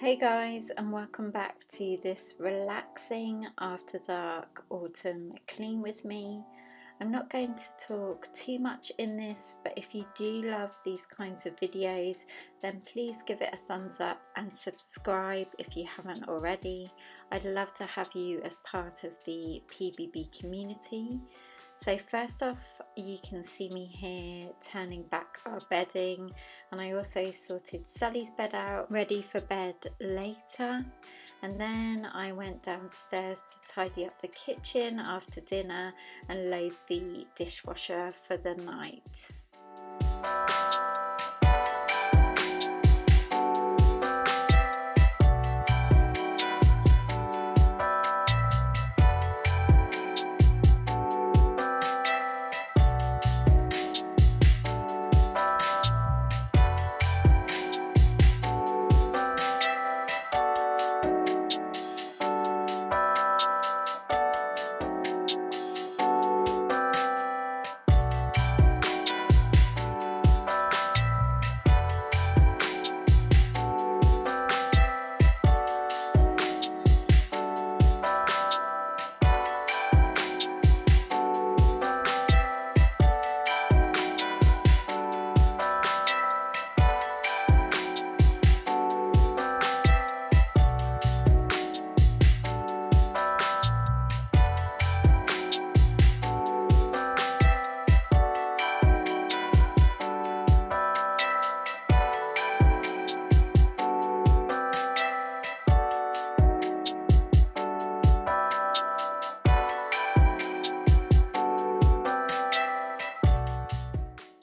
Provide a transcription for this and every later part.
Hey guys, and welcome back to this relaxing after dark autumn clean with me. I'm not going to talk too much in this, but if you do love these kinds of videos, then please give it a thumbs up and subscribe if you haven't already. I'd love to have you as part of the PBB community. So first off, you can see me here turning back our bedding, and I also sorted Sally's bed out, ready for bed later. And then I went downstairs to tidy up the kitchen after dinner and load the dishwasher for the night.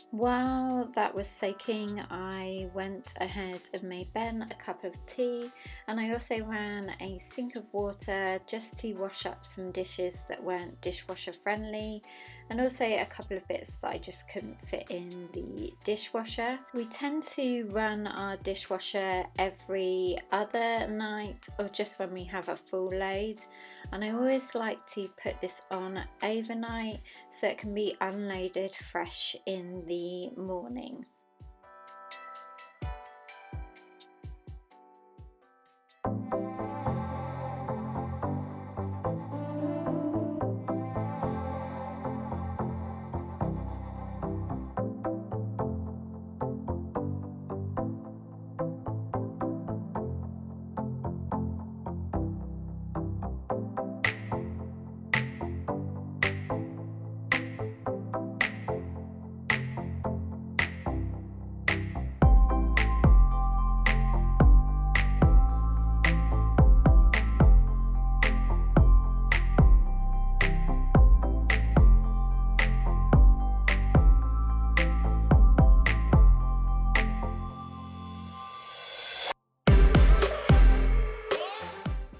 While that was soaking, I went ahead and made Ben a cup of tea, and I also ran a sink of water just to wash up some dishes that weren't dishwasher friendly, and also a couple of bits that I just couldn't fit in the dishwasher. We tend to run our dishwasher every other night or just when we have a full load, and I always like to put this on overnight so it can be unloaded fresh in the morning.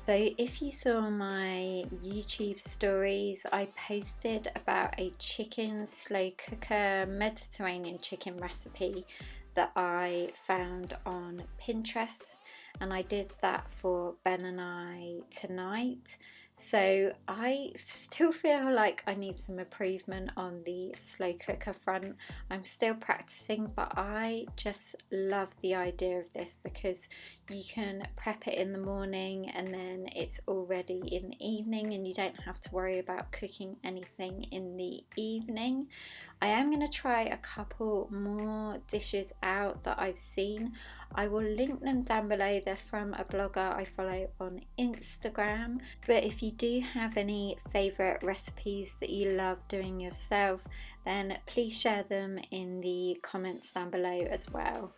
So if you saw my YouTube stories, I posted about a chicken slow cooker Mediterranean chicken recipe that I found on Pinterest, and I did that for Ben and I tonight. So I still feel like I need some improvement on the slow cooker front. I'm still practicing, but I just love the idea of this because you can prep it in the morning and then it's all ready in the evening, and you don't have to worry about cooking anything in the evening. I am going to try a couple more dishes out that I've seen. I will link them down below. They're from a blogger I follow on Instagram. But if you do have any favourite recipes that you love doing yourself, then please share them in the comments down below as well.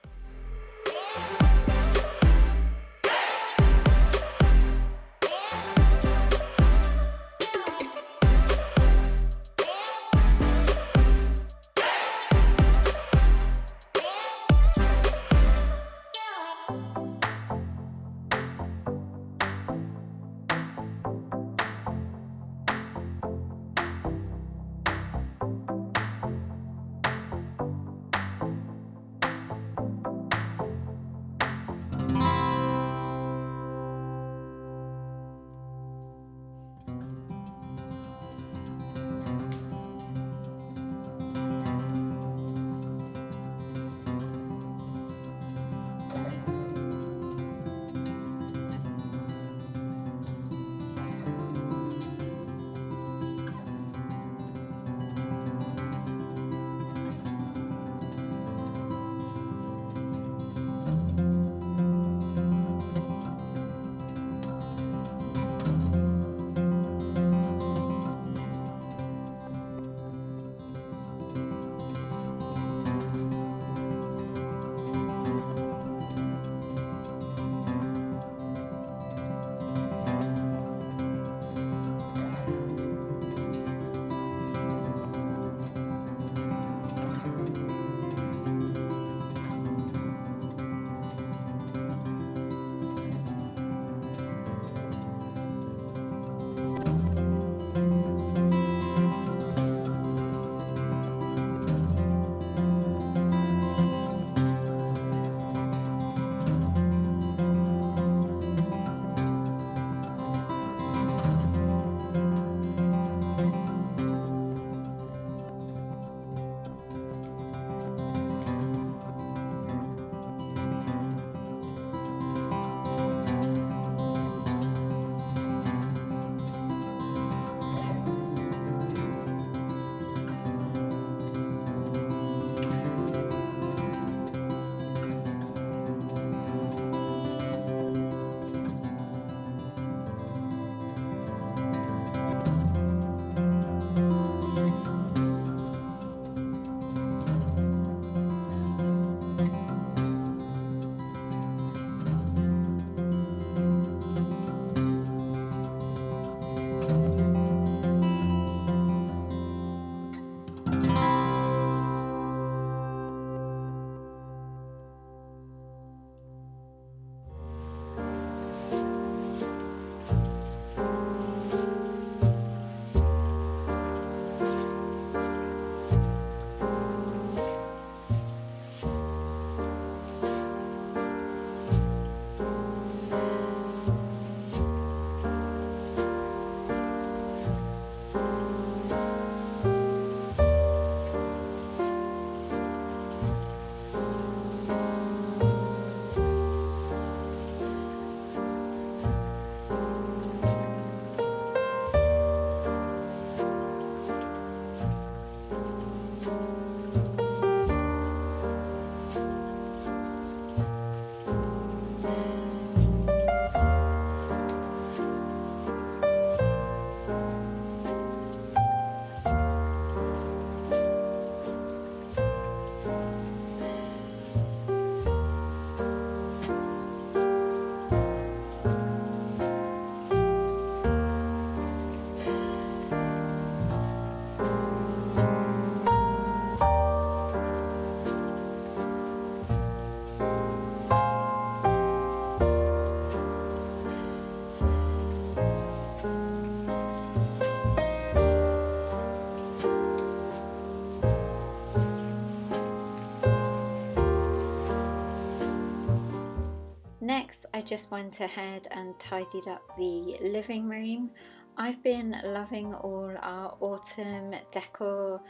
just went ahead and tidied up the living room. I've been loving all our autumn decor,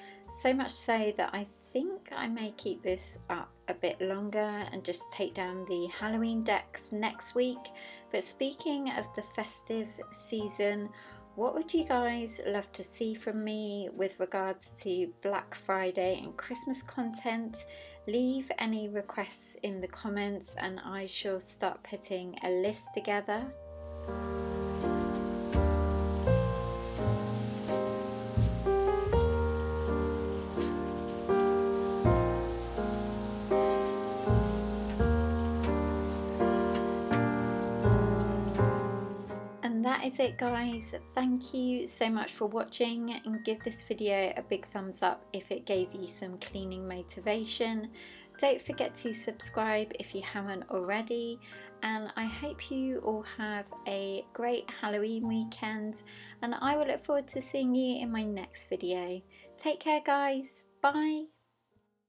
so much so that I think I may keep this up a bit longer and just take down the Halloween decks next week. But speaking of the festive season, what would you guys love to see from me with regards to Black Friday and Christmas content? Leave any requests in the comments and I shall start putting a list together. And that is it, guys. Thank you so much for watching, and give this video a big thumbs up if it gave you some cleaning motivation. Don't forget to subscribe if you haven't already, and I hope you all have a great Halloween weekend, and I will look forward to seeing you in my next video. Take care, guys. Bye.